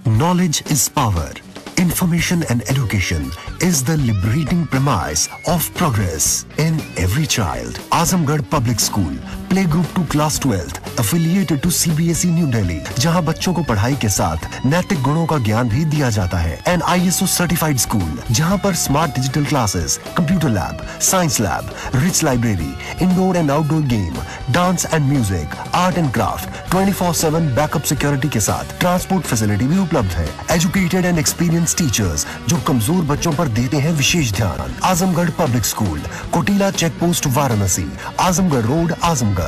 Knowledge is power. Information and education is the liberating premise of progress in every child. Azamgarh Public School, Playgroup to Class 12th, affiliated to CBSE New Delhi, जहां बच्चों को पढ़ाई के साथ नैतिक गुणों का ज्ञान भी दिया जाता है. An ISO certified school, जहां पर smart digital classes, computer lab, science lab, rich library, indoor and outdoor game, dance and music, art and craft, 24/7 backup security के साथ ट्रांसपोर्ट फैसिलिटी भी उपलब्ध है. एजुकेटेड एंड एक्सपीरियंस टीचर्स जो कमजोर बच्चों पर देते हैं विशेष ध्यान. Azamgarh public school, Kotila check post, Varanasi. Azamgarh road, Azamgarh.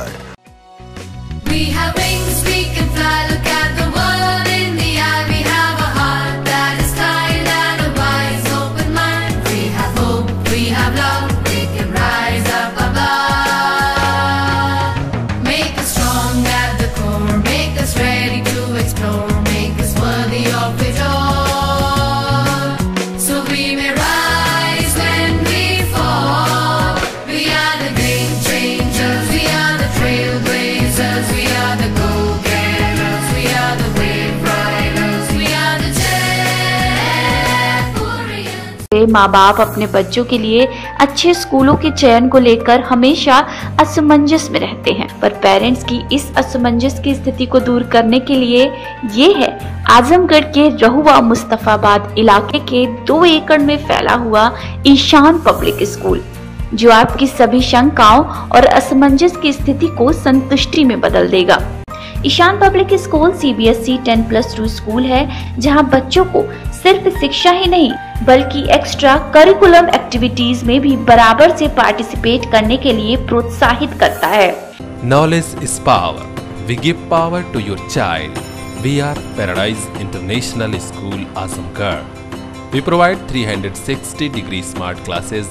We have wings, we can fly, look at the world in the eye. We have a heart that is kind and a wise, open mind. We have hope, we have love, we can rise up above. Make us strong at the core, make us ready to explore, make us worthy of it all. So we may rise when we fall. We are the game changers, we are the trailblazers, we are the go-getters, we are the wave riders, we are the Jaypurians. माँ बाप अपने बच्चों के लिए अच्छे स्कूलों के चयन को लेकर हमेशा असमंजस में रहते हैं, पर पेरेंट्स की इस असमंजस की स्थिति को दूर करने के लिए ये है आजमगढ़ के रहुआ मुस्तफाबाद इलाके के 2 एकड़ में फैला हुआ ईशान पब्लिक स्कूल, जो आपकी सभी शंकाओं और असमंजस की स्थिति को संतुष्टि में बदल देगा. Ishan public school CBSE 10+2 school है, जहां बच्चों को सिर्फ शिक्षा ही नहीं बल्कि एक्स्ट्रा करिकुलम एक्टिविटीज में भी बराबर से पार्टिसिपेट करने के लिए प्रोत्साहित करता है. Knowledge is power. We give power to your child. We are Paradise International School, Azamgarh. We provide 360-degree smart classes,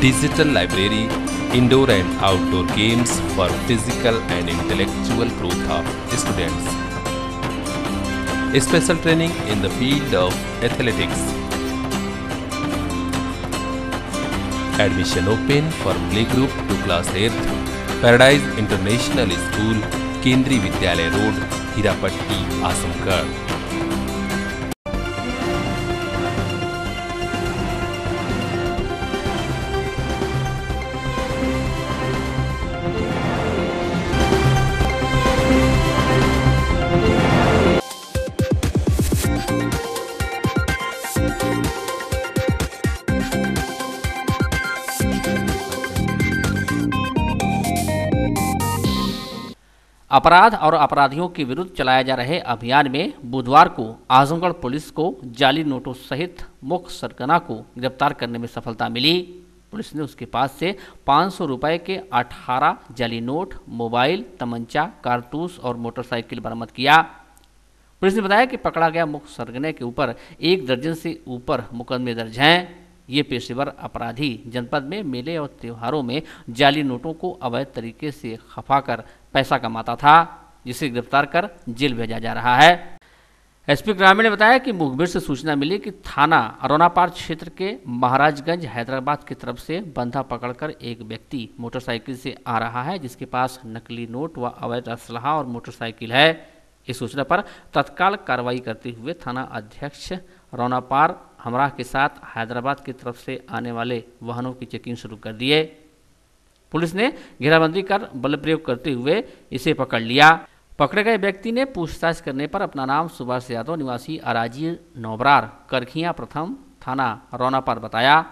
digital library, indoor and outdoor games for physical and intellectual growth of students. Special training in the field of athletics. Admission open for playgroup to class 8th. Paradise International School, Kendri Vidyalaya Road, Hirapatti, Azamgarh. अपराध और अपराधियों के विरुद्ध चलाए जा रहे अभियान में बुधवार को आजमगढ़ पुलिस को जाली नोटों सहित मुख्य सरगना को गिरफ्तार करने में सफलता मिली. पुलिस ने उसके पास से 500 रुपए के 18 जाली नोट, मोबाइल, तमंचा, कारतूस और मोटरसाइकिल बरामद किया. पुलिस ने बताया कि पकड़ा गया मुख्य सरगने के ऊपर 1 दर्जन से ऊपर मुकदमे दर्ज हैं. ये पेशेवर अपराधी जनपद में मेले और त्योहारों में जाली नोटों को अवैध तरीके से खपाकर पैसा कमाता था, जिसे गिरफ्तार कर जेल भेजा जा रहा है. एसपी ग्रामीण ने बताया कि मुखबिर से सूचना मिली कि थाना अरोनापार क्षेत्र के महाराजगंज हैदराबाद की तरफ से बंधा पकड़कर एक व्यक्ति मोटरसाइकिल से आ रहा है, जिसके पास नकली नोट व अवैध असलहा और मोटरसाइकिल है. इस सूचना पर तत्काल कार्रवाई करते हुए थाना अध्यक्ष अरोनापार हमराह के साथ हैदराबाद की तरफ से आने वाले वाहनों की चेकिंग शुरू कर दिए. पुलिस ने घेराबंदी कर बल प्रयोग करते हुए इसे पकड़ लिया. पकड़े गए व्यक्ति ने पूछताछ करने पर अपना नाम सुभाष यादव निवासी अराजी नौबरार करखिया प्रथम थाना रौनापार बताया.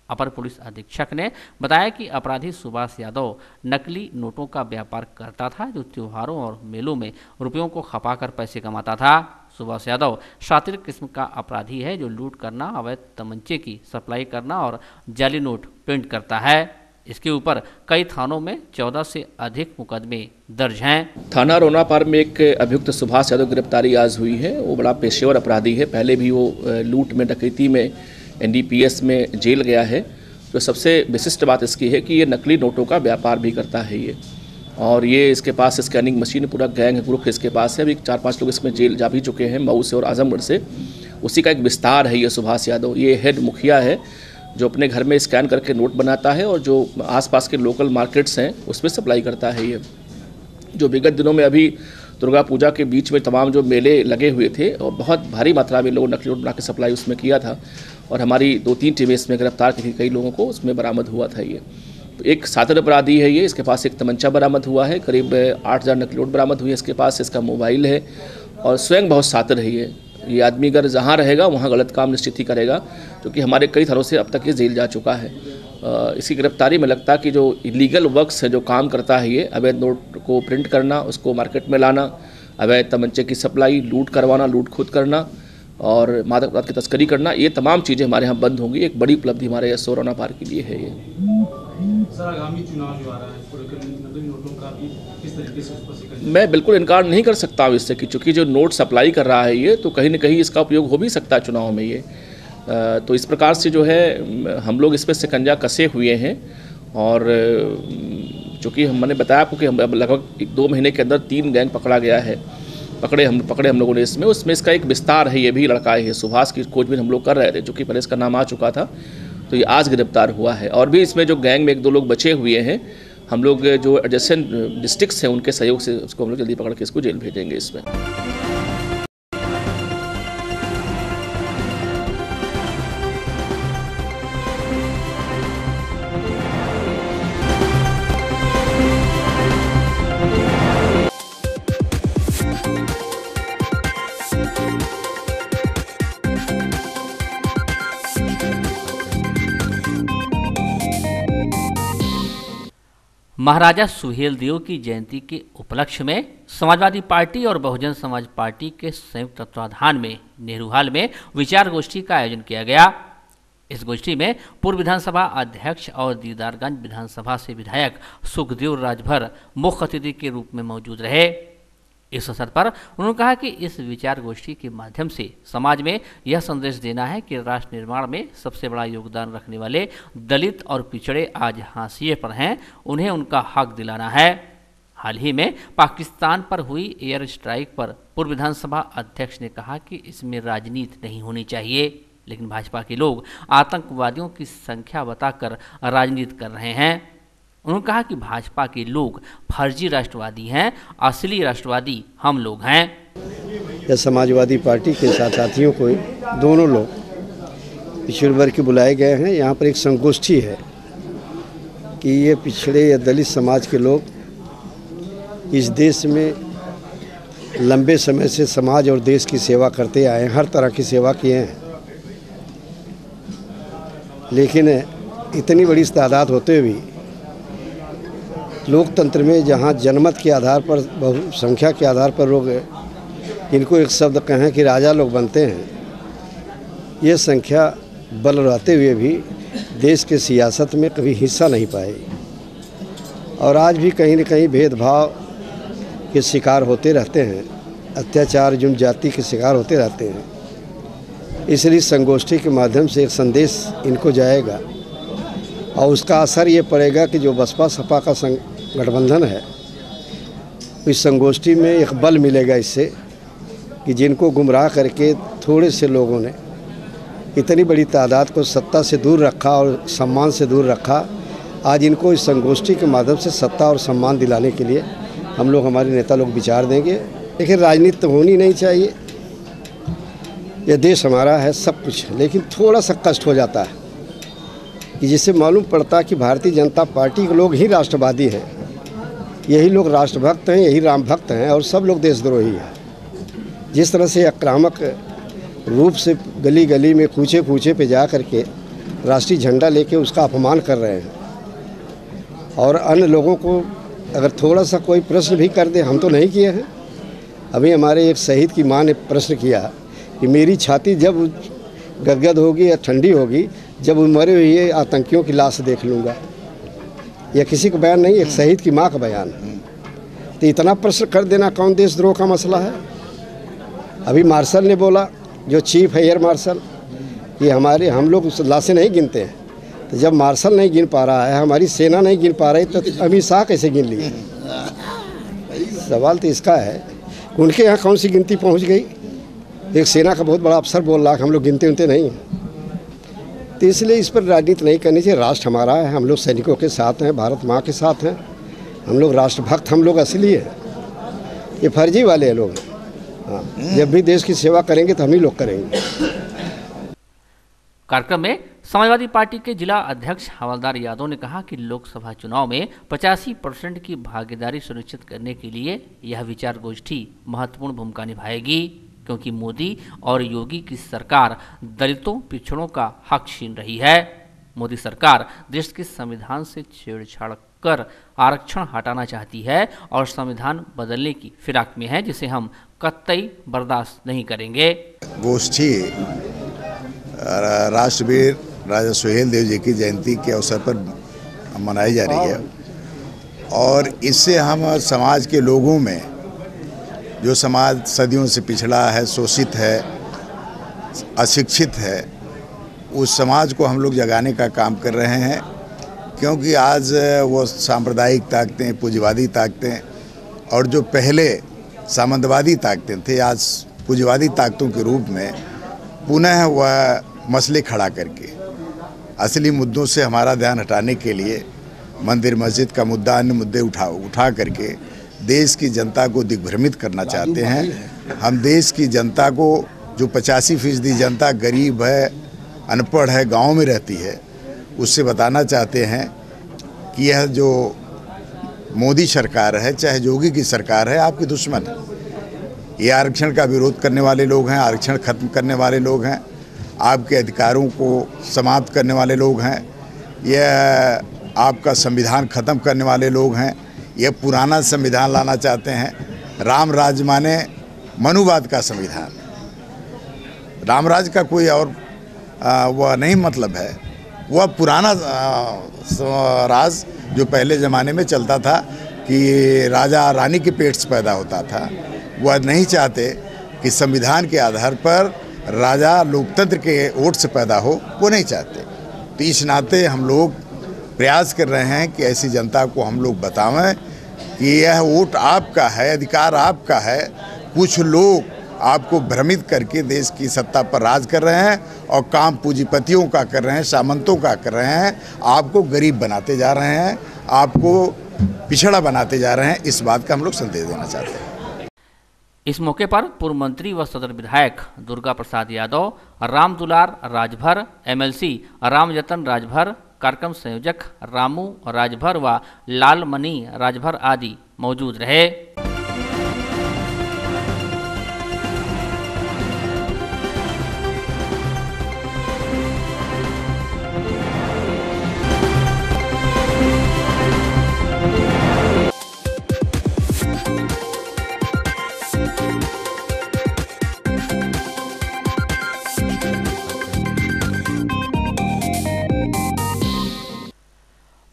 अपर पुलिस अधीक्षक ने बताया कि अपराधी सुभाष यादव नकली नोटों का व्यापार करता था, जो त्योहारों और मेलों में रुपयों को खपाकर पैसे कमाता था. सुभाष यादव शातिर किस्म का अपराधी है, जो लूट करना, अवैध तमंचे की सप्लाई करना और जाली नोट प्रिंट करता है. इसके ऊपर कई थानों में 14 से अधिक मुकदमे दर्ज हैं. थाना रोनापार में एक अभियुक्त सुभाष यादव गिरफ्तारी आज हुई है. वो बड़ा पेशेवर अपराधी है. पहले भी वो लूट में, डकैती में, NDPS में जेल गया है. तो सबसे विशिष्ट बात इसकी है कि ये नकली नोटों का व्यापार भी करता है ये, और ये इसके पास स्कैनिंग मशीन, पूरा गैंग ग्रुप इसके पास है. अभी 4-5 लोग इसमें जेल जा भी चुके हैं, मऊ से और आजमगढ़ से. उसी का एक विस्तार है ये सुभाष यादव. ये हेड मुखिया है, जो अपने घर में स्कैन करके नोट बनाता है और जो आसपास के लोकल मार्केट्स हैं उसमें सप्लाई करता है. ये जो विगत दिनों में अभी दुर्गा पूजा के बीच में तमाम जो मेले लगे हुए थे और बहुत भारी मात्रा में लोगों ने नकली नोट बना के सप्लाई उसमें किया था और हमारी 2-3 टीमें इसमें गिरफ्तार की थी, कई लोगों को उसमें बरामद हुआ था। ये तो एक साथी अपराधी है, ये इसके पास एक तमंचा बरामद हुआ है, करीब 8000 नकली नोट बरामद हुई है इसके पास, इसका मोबाइल है और स्वयं बहुत सातिर है ये आदमी अगर जहाँ रहेगा वहाँ गलत काम निश्चित ही करेगा, क्योंकि हमारे कई तरह से अब तक ये जेल जा चुका है। इसकी गिरफ्तारी में लगता है कि जो इलीगल वर्क्स है जो काम करता है ये अवैध नोट को प्रिंट करना, उसको मार्केट में लाना, अवैध तमंचे की सप्लाई, लूट करवाना, लूट खुद करना और मादक पदार्थ की तस्करी करना, ये तमाम चीज़ें हमारे यहाँ बंद होंगी। एक बड़ी उपलब्धि हमारे सोराना पार के लिए है ये। सर, आगामी चुनाव जो आ रहा है नकली नोटों का भी किस तरीके से उसको मैं बिल्कुल इनकार नहीं कर सकता हूँ इससे कि चूँकि जो नोट सप्लाई कर रहा है ये तो कहीं न कहीं इसका उपयोग हो भी सकता है चुनाव में ये। तो इस प्रकार से जो है हम लोग इस पर शिकंजा कसे हुए हैं और चूँकि मैंने बताया आपको कि हम लगभग 2 महीने के अंदर 3 गैंग पकड़ा गया है, पकड़े हम लोगों ने उसमें इसका एक विस्तार है। ये भी लड़का है सुभाष की खोजबीन हम लोग कर रहे थे, चूँकि पहले इसका नाम आ चुका था तो ये आज गिरफ्तार हुआ है। और भी इसमें जो गैंग में 1-2 लोग बचे हुए हैं, हम लोग जो एडजेसेंट डिस्ट्रिक्ट्स हैं उनके सहयोग से उसको हम लोग जल्दी पकड़ के इसको जेल भेजेंगे इसमें। महाराजा सुहेलदेव की जयंती के उपलक्ष्य में समाजवादी पार्टी और बहुजन समाज पार्टी के संयुक्त तत्वाधान में नेहरू हॉल में विचार गोष्ठी का आयोजन किया गया। इस गोष्ठी में पूर्व विधानसभा अध्यक्ष और दीदारगंज विधानसभा से विधायक सुखदेव राजभर मुख्य अतिथि के रूप में मौजूद रहे। इस अवसर पर उन्होंने कहा कि इस विचार गोष्ठी के माध्यम से समाज में यह संदेश देना है कि राष्ट्र निर्माण में सबसे बड़ा योगदान रखने वाले दलित और पिछड़े आज हाशिए पर हैं, उन्हें उनका हक दिलाना है। हाल ही में पाकिस्तान पर हुई एयर स्ट्राइक पर पूर्व विधानसभा अध्यक्ष ने कहा कि इसमें राजनीति नहीं होनी चाहिए, लेकिन भाजपा के लोग आतंकवादियों की संख्या बताकर राजनीति कर रहे हैं। उन्होंने कहा कि भाजपा के लोग फर्जी राष्ट्रवादी हैं, असली राष्ट्रवादी हम लोग हैं। यह समाजवादी पार्टी के साथियों को दोनों लोग पिछड़े वर्ग के बुलाए गए हैं। यहाँ पर एक संगोष्ठी है कि ये पिछड़े या दलित समाज के लोग इस देश में लंबे समय से समाज और देश की सेवा करते आए हैं, हर तरह की सेवा किए हैं, लेकिन इतनी बड़ी तादाद होते हुए लोकतंत्र में जहाँ जनमत के आधार पर, बहुसंख्या के आधार पर लोग इनको एक शब्द कहें कि राजा लोग बनते हैं, ये संख्या बल रहते हुए भी देश के सियासत में कभी हिस्सा नहीं पाई और आज भी कहीं न कहीं भेदभाव के शिकार होते रहते हैं, अत्याचार जुर्म जाति के शिकार होते रहते हैं। इसलिए संगोष्ठी के माध्यम से एक संदेश इनको जाएगा और उसका असर ये पड़ेगा कि जो बसपा सपा का गठबंधन है, इस संगोष्ठी में एक बल मिलेगा इससे कि जिनको गुमराह करके थोड़े से लोगों ने इतनी बड़ी तादाद को सत्ता से दूर रखा और सम्मान से दूर रखा, आज इनको इस संगोष्ठी के माध्यम से सत्ता और सम्मान दिलाने के लिए हम लोग, हमारे नेता लोग विचार देंगे। लेकिन राजनीति तो होनी नहीं चाहिए, यह देश हमारा है सब कुछ, लेकिन थोड़ा सा कष्ट हो जाता है कि जिससे मालूम पड़ता है कि भारतीय जनता पार्टी के लोग ही राष्ट्रवादी हैं, यही लोग राष्ट्रभक्त हैं, यही राम भक्त हैं और सब लोग देशद्रोही हैं। जिस तरह से आक्रामक रूप से गली गली में कूचे कूचे पे जा कर के राष्ट्रीय झंडा लेके उसका अपमान कर रहे हैं और अन्य लोगों को अगर थोड़ा सा कोई प्रश्न भी कर दे, हम तो नहीं किए हैं। अभी हमारे एक शहीद की माँ ने प्रश्न किया कि मेरी छाती जब गदगद होगी या ठंडी होगी जब मरे हुए आतंकियों की लाश देख लूँगा। यह किसी का बयान नहीं, एक शहीद की माँ का बयान है। तो इतना प्रश्न कर देना कौन देशद्रोह का मसला है? अभी मार्शल ने बोला, जो चीफ है एयर मार्शल, ये हम लोग लाशें नहीं गिनते हैं, तो जब मार्शल नहीं गिन पा रहा है, हमारी सेना नहीं गिन पा रही, तो अमित शाह कैसे गिन लिए? सवाल तो इसका है उनके यहाँ कौन सी गिनती पहुँच गई? एक सेना का बहुत बड़ा अफसर बोल रहा है हम लोग गिनते उनते नहीं। तो इसलिए इस पर राजनीति नहीं करनी चाहिए। राष्ट्र हमारा है, हम लोग सैनिकों के साथ हैं, भारत माँ के साथ हैं, हम लोग राष्ट्रभक्त, हम लोग असली हैं। ये फर्जी वाले लोग हैं। हाँ, जब भी देश की सेवा करेंगे तो हम ही लोग करेंगे। कार्यक्रम में समाजवादी पार्टी के जिला अध्यक्ष हवलदार यादव ने कहा कि लोकसभा चुनाव में 85% की भागीदारी सुनिश्चित करने के लिए यह विचार गोष्ठी महत्वपूर्ण भूमिका निभाएगी, क्योंकि मोदी और योगी की सरकार दलितों पिछड़ों का हक छीन रही है। मोदी सरकार देश के संविधान से छेड़छाड़ कर आरक्षण हटाना चाहती है और संविधान बदलने की फिराक में है, जिसे हम कतई बर्दाश्त नहीं करेंगे। गोष्ठी राष्ट्रवीर राजा सुहेल देव जी की जयंती के अवसर पर मनाई जा रही है और इससे हम समाज के लोगों में, जो समाज सदियों से पिछड़ा है, शोषित है, अशिक्षित है, उस समाज को हम लोग जगाने का काम कर रहे हैं। क्योंकि आज वो सांप्रदायिक ताकतें, पूंजीवादी ताकतें और जो पहले सामंतवादी ताकतें थे, आज पूंजीवादी ताकतों के रूप में पुनः वह मसले खड़ा करके असली मुद्दों से हमारा ध्यान हटाने के लिए मंदिर मस्जिद का मुद्दा, अन्य मुद्दे उठा करके देश की जनता को दिग्भ्रमित करना चाहते हैं। हम देश की जनता को, जो 85% जनता गरीब है, अनपढ़ है, गांव में रहती है, उससे बताना चाहते हैं कि यह जो मोदी सरकार है, चाहे योगी की सरकार है, आपकी दुश्मन है। ये आरक्षण का विरोध करने वाले लोग हैं, आरक्षण खत्म करने वाले लोग हैं, आपके अधिकारों को समाप्त करने वाले लोग हैं, यह आपका संविधान खत्म करने वाले लोग हैं, यह पुराना संविधान लाना चाहते हैं। राम राज माने मनुवाद का संविधान, रामराज का कोई और वह नहीं मतलब है, वह पुराना राज जो पहले ज़माने में चलता था कि राजा रानी के पेट से पैदा होता था, वह नहीं चाहते कि संविधान के आधार पर राजा लोकतंत्र के वोट से पैदा हो, वो नहीं चाहते। तो इस नाते हम लोग प्रयास कर रहे हैं कि ऐसी जनता को हम लोग बतावें कि यह वोट आपका है, अधिकार आपका है। कुछ लोग आपको भ्रमित करके देश की सत्ता पर राज कर रहे हैं और काम पूंजीपतियों का कर रहे हैं, सामंतों का कर रहे हैं, आपको गरीब बनाते जा रहे हैं, आपको पिछड़ा बनाते जा रहे हैं। इस बात का हम लोग संदेश देना चाहते हैं। इस मौके पर पूर्व मंत्री व सदर विधायक दुर्गा प्रसाद यादव, राम दुलार राजभर, MLC राम जतन राजभर, कार्यक्रम संयोजक रामू राजभर व लालमणि राजभर आदि मौजूद रहे।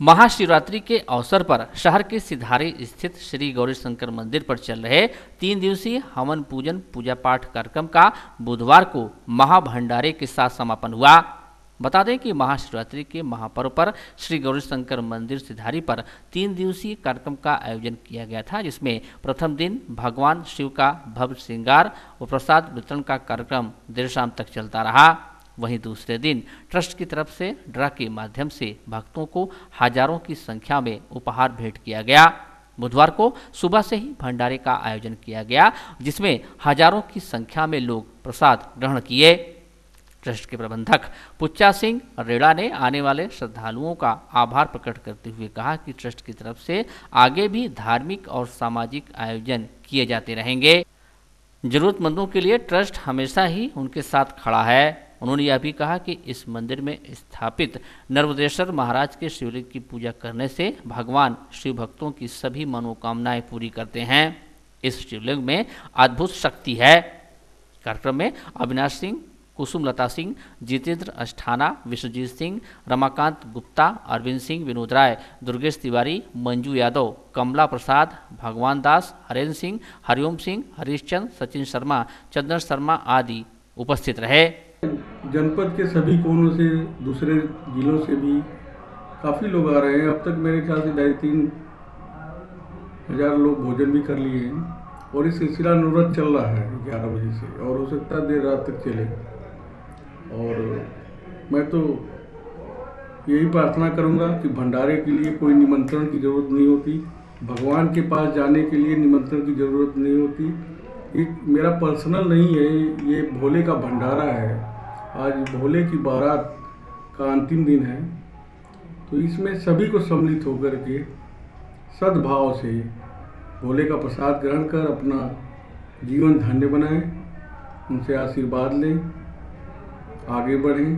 महाशिवरात्रि के अवसर पर शहर के सिधारी स्थित श्री गौरी शंकर मंदिर पर चल रहे 3 दिवसीय हवन पूजन पूजा पाठ कार्यक्रम का बुधवार को महाभंडारे के साथ समापन हुआ। बता दें कि महाशिवरात्रि के महापर्व पर श्री गौरी शंकर मंदिर सिधारी पर 3 दिवसीय कार्यक्रम का आयोजन किया गया था, जिसमें प्रथम दिन भगवान शिव का भव्य श्रृंगार व प्रसाद वितरण का कार्यक्रम देर शाम तक चलता रहा। वहीं दूसरे दिन ट्रस्ट की तरफ से ड्रा के माध्यम से भक्तों को हजारों की संख्या में उपहार भेंट किया गया। बुधवार को सुबह से ही भंडारे का आयोजन किया गया, जिसमें हजारों की संख्या में लोग प्रसाद ग्रहण किए। ट्रस्ट के प्रबंधक पुच्चा सिंह रेड़ा ने आने वाले श्रद्धालुओं का आभार प्रकट करते हुए कहा कि ट्रस्ट की तरफ से आगे भी धार्मिक और सामाजिक आयोजन किए जाते रहेंगे। जरूरतमंदों के लिए ट्रस्ट हमेशा ही उनके साथ खड़ा है। उन्होंने यह भी कहा कि इस मंदिर में स्थापित नर्मदेश्वर महाराज के शिवलिंग की पूजा करने से भगवान शिव भक्तों की सभी मनोकामनाएं पूरी करते हैं। इस शिवलिंग में अद्भुत शक्ति है। कार्यक्रम में अविनाश सिंह, कुसुमलता सिंह, जितेंद्र अष्ठाना, विश्वजीत सिंह, रमाकांत गुप्ता, अरविंद सिंह, विनोद राय, दुर्गेश तिवारी, मंजू यादव, कमला प्रसाद, भगवान दास, हरेंद्र सिंह, हरिओम सिंह, हरीशचंद, सचिन शर्मा, चंदन शर्मा आदि उपस्थित रहे। जनपद के सभी कोनों से, दूसरे जिलों से भी काफ़ी लोग आ रहे हैं। अब तक मेरे ख्याल से 2,500 लोग भोजन भी कर लिए हैं और ये सिलसिला अनुरत चल रहा है 11 बजे से, और हो सकता है देर रात तक चले। और मैं तो यही प्रार्थना करूंगा कि भंडारे के लिए कोई निमंत्रण की ज़रूरत नहीं होती। भगवान के पास जाने के लिए निमंत्रण की ज़रूरत नहीं होती। एक मेरा पर्सनल नहीं है, ये भोले का भंडारा है। आज भोले की बारात का अंतिम दिन है, तो इसमें सभी को सम्मिलित होकर के सद्भाव से भोले का प्रसाद ग्रहण कर अपना जीवन धन्य बनाएं, उनसे आशीर्वाद लें, आगे बढ़ें।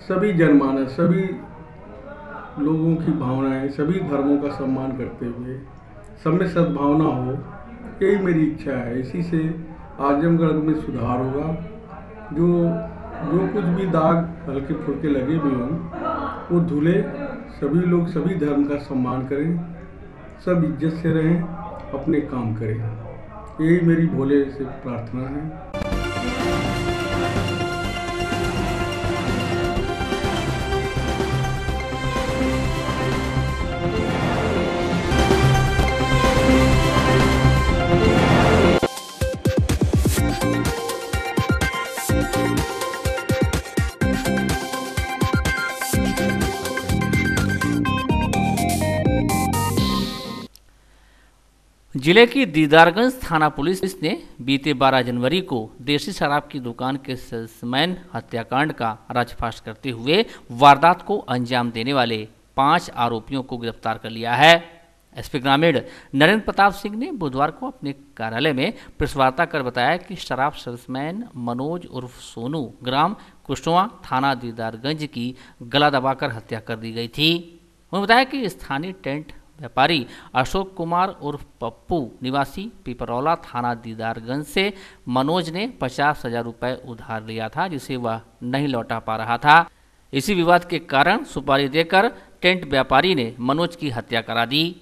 सभी जनमानस, सभी लोगों की भावनाएं, सभी धर्मों का सम्मान करते हुए सब में सद्भावना हो, यही मेरी इच्छा है। इसी से आजमगढ़ में सुधार होगा। जो कुछ भी दाग हल्के फुल्के लगे भी हों वो धुले। सभी लोग सभी धर्म का सम्मान करें, सब इज्जत से रहें, अपने काम करें, यही मेरी भोले से प्रार्थना है। जिले की दीदारगंज थाना पुलिस ने बीते 12 जनवरी को देसी शराब की दुकान के सेल्समैन हत्याकांड का राजफाश करते हुए वारदात को अंजाम देने वाले 5 आरोपियों को गिरफ्तार कर लिया है। एसपी ग्रामीण नरेंद्र प्रताप सिंह ने बुधवार को अपने कार्यालय में प्रेस वार्ता कर बताया कि शराब सेल्समैन मनोज उर्फ सोनू ग्राम कुशवा थाना दीदारगंज की गला दबाकर हत्या कर दी गई थी। उन्होंने बताया कि स्थानीय टेंट व्यापारी अशोक कुमार उर्फ पप्पू निवासी पिपरौला थाना दीदारगंज से मनोज ने 50,000 रुपये उधार लिया था, जिसे वह नहीं लौटा पा रहा था। इसी विवाद के कारण सुपारी देकर टेंट व्यापारी ने मनोज की हत्या करा दी।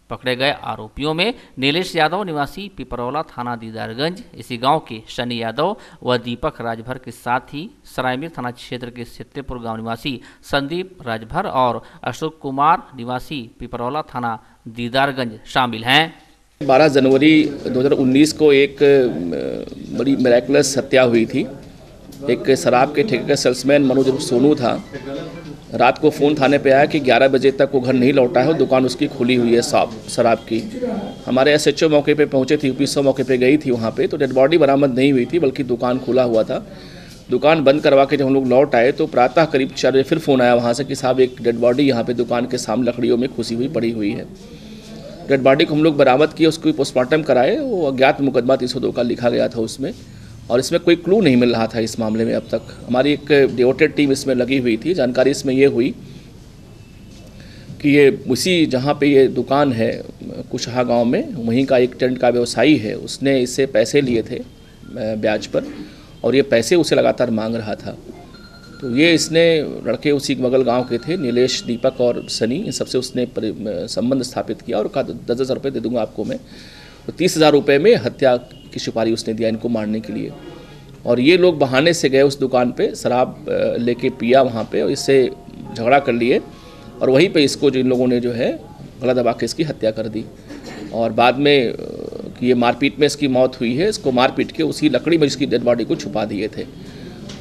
पकड़े गए आरोपियों में नीलेश यादव निवासी पिपरौला थाना दीदारगंज, इसी गांव के शनि यादव व दीपक राजभर के साथ ही सरायमीर थाना क्षेत्र के सित्तेपुर गांव निवासी संदीप राजभर और अशोक कुमार निवासी पिपरौला थाना दीदारगंज शामिल हैं। 12 जनवरी 2019 को एक बड़ी मिरेकलस हत्या हुई थी। एक शराब के ठेके का सेल्समैन मनोज सोनू था। रात को फ़ोन थाने पे आया कि 11 बजे तक वो घर नहीं लौटा है और दुकान उसकी खुली हुई है शराब की। हमारे SHO मौके पे पहुंचे थे, UPSO मौके पे गई थी वहाँ पे, तो डेड बॉडी बरामद नहीं हुई थी, बल्कि दुकान खुला हुआ था। दुकान बंद करवा के जब हम लोग लौट आए तो प्रातः करीब 4 बजे फिर फ़ोन आया वहाँ से कि साहब एक डेड बॉडी यहाँ पे दुकान के सामने लकड़ियों में खुशी हुई पड़ी हुई है। डेड बॉडी को हम लोग बरामद किए, उसको पोस्टमार्टम कराए। वो अज्ञात मुकदमा 302 का लिखा गया था उसमें, और इसमें कोई क्लू नहीं मिल रहा था इस मामले में अब तक। हमारी एक डिवोटेड टीम इसमें लगी हुई थी। जानकारी इसमें ये हुई कि ये उसी जहाँ पे ये दुकान है कुशहा गांव में, वहीं का एक टेंट का व्यवसायी है, उसने इससे पैसे लिए थे ब्याज पर, और ये पैसे उसे लगातार मांग रहा था। तो ये इसने लड़के उसी बगल गांव के थे, नीलेश, दीपक और सनी, इन सबसे उसने संबंध स्थापित किया और कहा 10,000 रुपये दे दूंगा आपको मैं। तो 30,000 रुपये में हत्या की सुपारी उसने दिया इनको मारने के लिए। और ये लोग बहाने से गए उस दुकान पे, शराब लेके पिया वहाँ पे और इससे झगड़ा कर लिए, और वहीं पे इसको जो इन लोगों ने जो है गला दबा के इसकी हत्या कर दी। और बाद में कि ये मारपीट में इसकी मौत हुई है, इसको मारपीट के उसी लकड़ी में इसकी डेड बॉडी को छुपा दिए थे।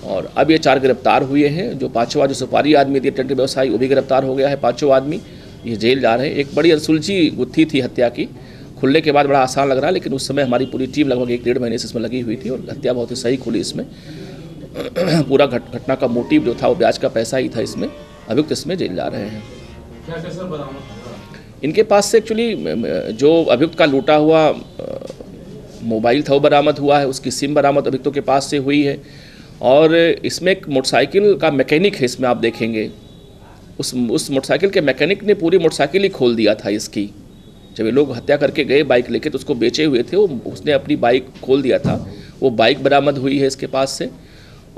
और अब ये 4 गिरफ्तार हुए हैं। जो 5वां जो सुपारी आदमी थी टेंट व्यवसायी, वो भी गिरफ्तार हो गया है। 5वां आदमी ये जेल जा रहे हैं। एक बड़ी अनसुलझी गुत्थी थी हत्या की, खुलने के बाद बड़ा आसान लग रहा है, लेकिन उस समय हमारी पूरी टीम लगभग 1-1.5 महीने से इसमें लगी हुई थी और हत्या बहुत ही सही खुली इसमें। पूरा घटना का मोटिव जो था वो ब्याज का पैसा ही था इसमें। अभियुक्त इसमें जेल जा रहे हैं। इनके पास से एक्चुअली जो अभियुक्त का लूटा हुआ मोबाइल था वो बरामद हुआ है, उसकी सिम बरामद अभियुक्तों के पास से हुई है। और इसमें एक मोटरसाइकिल का मैकेनिक है, इसमें आप देखेंगे उस मोटरसाइकिल के मैकेनिक ने पूरी मोटरसाइकिल ही खोल दिया था इसकी। जब ये लोग हत्या करके गए बाइक लेके तो उसको बेचे हुए थे, वो उसने अपनी बाइक खोल दिया था। वो बाइक बरामद हुई है इसके पास से,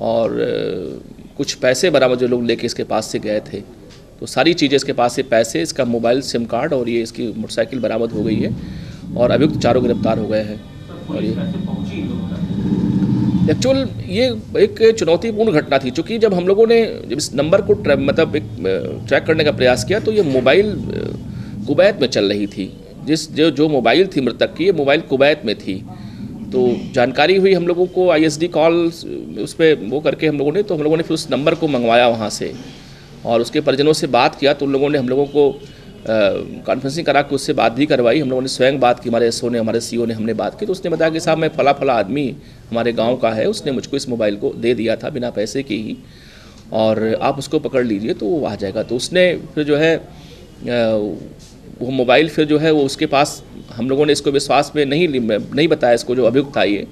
और कुछ पैसे बरामद जो लोग लेके इसके पास से गए थे। तो सारी चीज़ें इसके पास से, पैसे, इसका मोबाइल, सिम कार्ड और ये इसकी मोटरसाइकिल बरामद हो गई है और अभियुक्त 4 गिरफ्तार हो गए हैं। और ये एक्चुअल ये एक चुनौतीपूर्ण घटना थी, क्योंकि जब हम लोगों ने जब इस नंबर को मतलब एक ट्रैक करने का प्रयास किया तो ये मोबाइल कुवैत में चल रही थी। जो मोबाइल थी मृतक की, ये मोबाइल कुवैत में थी। तो जानकारी हुई हम लोगों को, ISD कॉल उस पर वो करके हम लोगों ने फिर उस नंबर को मंगवाया वहाँ से और उसके परिजनों से बात किया। तो उन लोगों ने हम लोगों को कॉन्फ्रेंसिंग करा के उससे बात भी करवाई। हम लोगों ने स्वयं बात की, हमारे एसओ ने, हमारे सीओ ने, हमने बात की। तो उसने बताया कि साहब मैं फला आदमी हमारे गांव का है, उसने मुझको इस मोबाइल को दे दिया था बिना पैसे के ही, और आप उसको पकड़ लीजिए तो वो आ जाएगा। तो उसने फिर जो है वो मोबाइल फिर जो है वो उसके पास, हम लोगों ने इसको विश्वास में नहीं बताया इसको जो अभियुक्त था ये,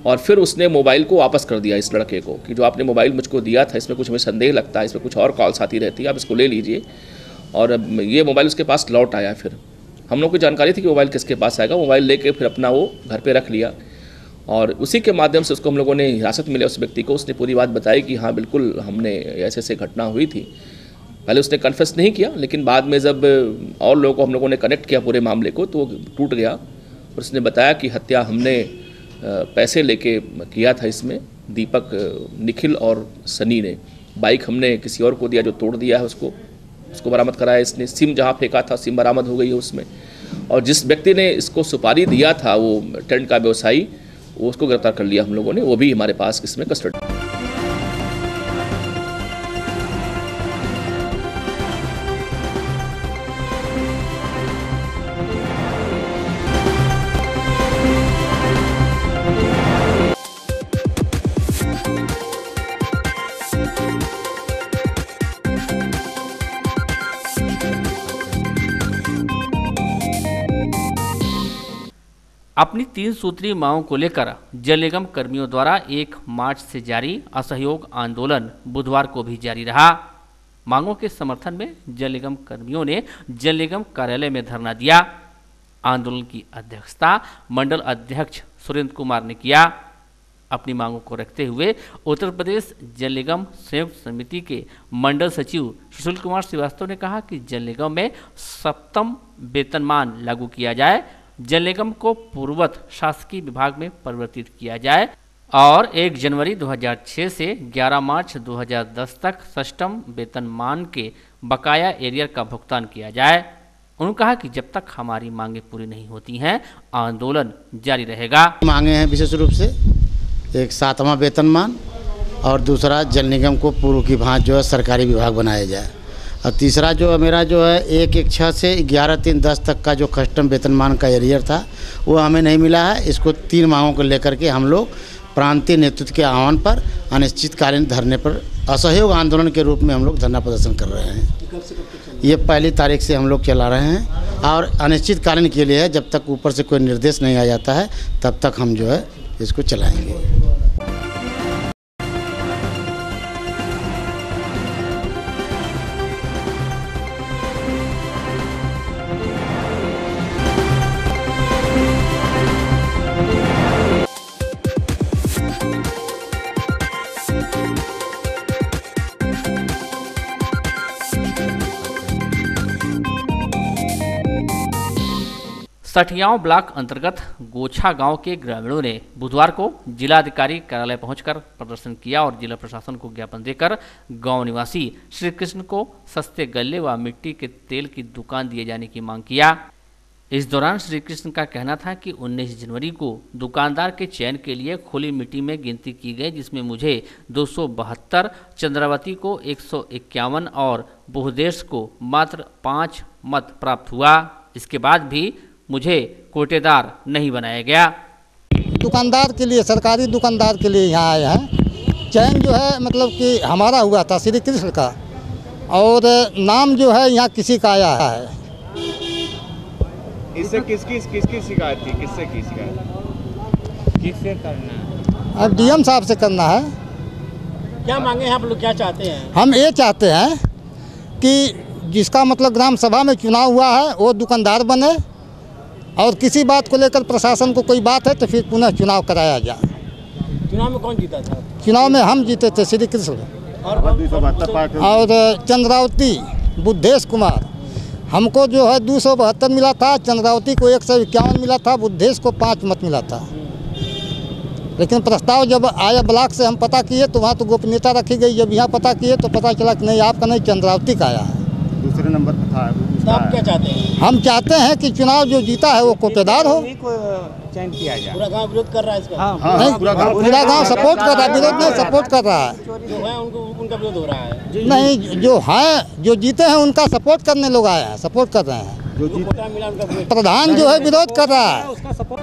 और फिर उसने मोबाइल को वापस कर दिया इस लड़के को कि जो आपने मोबाइल मुझको दिया था इसमें कुछ हमें संदेह लगता है, इसमें कुछ और कॉल्स आती रहती है, आप इसको ले लीजिए। और ये मोबाइल उसके पास लौट आया। फिर हम लोग को जानकारी थी कि मोबाइल किसके पास आएगा, मोबाइल लेके फिर अपना वो घर पे रख लिया, और उसी के माध्यम से उसको हम लोगों ने हिरासत में लिया उस व्यक्ति को। उसने पूरी बात बताई कि हाँ बिल्कुल हमने ऐसे घटना हुई थी। पहले उसने कन्फेस नहीं किया, लेकिन बाद में जब और लोगों को हम लोगों ने कनेक्ट किया पूरे मामले को तो वो टूट गया, और उसने बताया कि हत्या हमने पैसे लेके किया था। इसमें दीपक, निखिल और सनी ने बाइक हमने किसी और को दिया जो तोड़ दिया है, उसको बरामद कराया। इसने सिम जहाँ फेंका था सिम बरामद हो गई है उसमें, और जिस व्यक्ति ने इसको सुपारी दिया था वो टेंट का व्यवसायी, वो उसको गिरफ्तार कर लिया हम लोगों ने, वो भी हमारे पास इसमें कस्टडी। अपनी 3 सूत्रीय मांगों को लेकर जल निगम कर्मियों द्वारा 1 मार्च से जारी असहयोग आंदोलन बुधवार को भी जारी रहा। मांगों के समर्थन में जल निगम कर्मियों ने जल निगम कार्यालय में धरना दिया। आंदोलन की अध्यक्षता मंडल अध्यक्ष सुरेंद्र कुमार ने किया। अपनी मांगों को रखते हुए उत्तर प्रदेश जल निगम संयुक्त समिति के मंडल सचिव सुशील कुमार श्रीवास्तव ने कहा कि जल निगम में 7वां वेतनमान लागू किया जाए, जल निगम को पूर्ववत शासकीय विभाग में परिवर्तित किया जाए और 1 जनवरी 2006 से 11 मार्च 2010 तक 6वां वेतनमान के बकाया एरियर का भुगतान किया जाए। उन्होंने कहा कि जब तक हमारी मांगें पूरी नहीं होती हैं आंदोलन जारी रहेगा। मांगे हैं विशेष रूप से एक 7वां वेतनमान और दूसरा जल निगम को पूर्व की भांति जो है सरकारी विभाग बनाया जाए, और तीसरा जो मेरा जो है 1/6 से 11/3/10 तक का जो कस्टम वेतनमान का एरियर था वो हमें नहीं मिला है। इसको 3 मांगों को लेकर के हम लोग प्रांतीय नेतृत्व के आह्वान पर अनिश्चितकालीन धरने पर असहयोग आंदोलन के रूप में हम लोग धरना प्रदर्शन कर रहे हैं। ये 1 तारीख से हम लोग चला रहे हैं और अनिश्चितकालीन के लिए है। जब तक ऊपर से कोई निर्देश नहीं आ जाता है तब तक हम जो है इसको चलाएंगे। सठियाओं ब्लॉक अंतर्गत गोछा गांव के ग्रामीणों ने बुधवार को जिलाधिकारी कार्यालय पहुंचकर प्रदर्शन किया और जिला प्रशासन को ज्ञापन देकर गांव निवासी श्री कृष्ण को सस्ते गल्ले व मिट्टी के तेल की दुकान दिए जाने की मांग किया। इस दौरान श्री कृष्ण का कहना था कि 19 जनवरी को दुकानदार के चयन के लिए खुली मिट्टी में गिनती की गई, जिसमें मुझे 272, चंद्रावती को 151 और बुहदेश को मात्र 5 मत प्राप्त हुआ। इसके बाद भी मुझे कोटेदार नहीं बनाया गया। दुकानदार के लिए, सरकारी दुकानदार के लिए यहाँ आए हैं। चयन जो है मतलब कि हमारा हुआ था श्री कृष्ण का, और नाम जो है यहाँ किसी का आया है। इससे किसकी शिकायत थी? किससे की शिकायत? किससे करना है? अब डीएम साहब से करना है। क्या मांगे हैं आप लोग, क्या चाहते हैं? हम ये चाहते हैं कि जिसका मतलब ग्राम सभा में चुनाव हुआ है वो दुकानदार बने, और किसी बात को लेकर प्रशासन को कोई बात है तो फिर पुनः चुनाव कराया जाए। चुनाव में कौन जीता था? चुनाव में हम जीते थे, श्री कृष्ण और चंद्रावती बुद्धेश कुमार। हमको जो है 272 मिला था, चंद्रावती को 151 मिला था, बुद्धेश को 5 मत मिला था। लेकिन प्रस्ताव जब आया ब्लॉक से हम पता किए तो वहाँ तो गोपनीयता रखी गई। जब यहाँ पता किए तो पता चला कि नहीं, आपका नहीं, चंद्रावती का आया है। दूसरे नंबर पर था। तो आप क्या चाहते हैं? हम चाहते हैं कि चुनाव जो जीता है वो कोटेदार हो। चयन किया जाए। पूरा गांव विरोध कर रहा है इसका। नहीं, पूरा गांव सपोर्ट कर रहा है, विरोध नहीं सपोर्ट कर रहा है। जो है उनका विरोध हो रहा है। नहीं, जो है जो जीते हैं उनका सपोर्ट करने लोग आए हैं, सपोर्ट कर रहे हैं। जो कोटा मिला उनका प्रधान जो है विरोध कर रहा है। उसका सपोर्ट